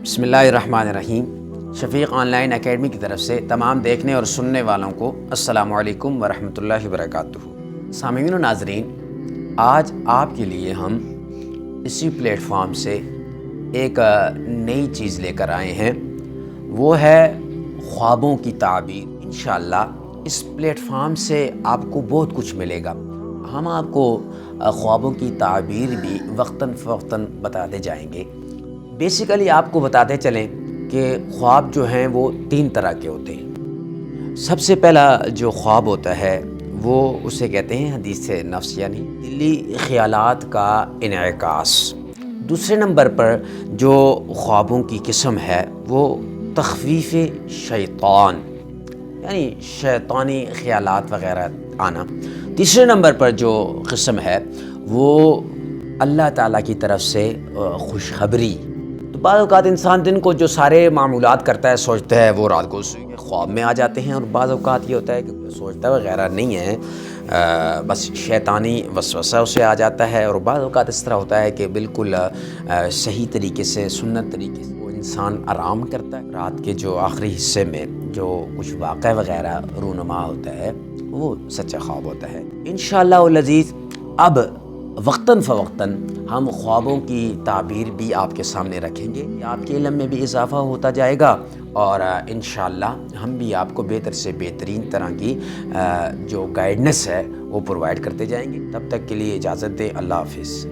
بسم اللہ الرحمن الرحیم۔ شفیق آن لائن اکیڈمی کی طرف سے تمام دیکھنے اور سننے والوں کو السلام علیکم ورحمۃ اللہ وبرکاتہ۔ سامعین و ناظرین، آج آپ کے لیے ہم اسی پلیٹ فارم سے ایک نئی چیز لے کر آئے ہیں، وہ ہے خوابوں کی تعبیر۔ انشاءاللہ اس پلیٹ فارم سے آپ کو بہت کچھ ملے گا۔ ہم آپ کو خوابوں کی تعبیر بھی وقتاً فوقتاً بتاتے جائیں گے۔ بیسیکلی آپ کو بتاتے چلیں کہ خواب جو ہیں وہ 3 طرح کے ہوتے ہیں۔ سب سے پہلا جو خواب ہوتا ہے وہ اسے کہتے ہیں حدیث نفس، یعنی دلی خیالات کا انعکاس۔ دوسرے نمبر پر جو خوابوں کی قسم ہے وہ تخویف شیطان، یعنی شیطانی خیالات وغیرہ آنا۔ تیسرے نمبر پر جو قسم ہے وہ اللہ تعالیٰ کی طرف سے خوشخبری۔ تو بعض اوقات انسان دن کو جو سارے معمولات کرتا ہے، سوچتا ہے، وہ رات کو خواب میں آ جاتے ہیں، اور بعض اوقات یہ ہوتا ہے کہ سوچتا وغیرہ نہیں ہے، بس شیطانی وسوسہ اسے آ جاتا ہے۔ اور بعض اوقات اس طرح ہوتا ہے کہ بالکل صحیح طریقے سے، سنت طریقے سے وہ انسان آرام کرتا ہے۔ رات کے جو آخری حصے میں جو کچھ واقعہ وغیرہ رونما ہوتا ہے وہ سچا خواب ہوتا ہے۔ انشاءاللہ العزیز اب وقتاً فوقتاً ہم خوابوں کی تعبیر بھی آپ کے سامنے رکھیں گے، آپ کے علم میں بھی اضافہ ہوتا جائے گا، اور انشاءاللہ ہم بھی آپ کو بہتر سے بہترین طرح کی جو گائیڈنس ہے وہ پرووائڈ کرتے جائیں گے۔ تب تک کے لیے اجازت دیں، اللہ حافظ۔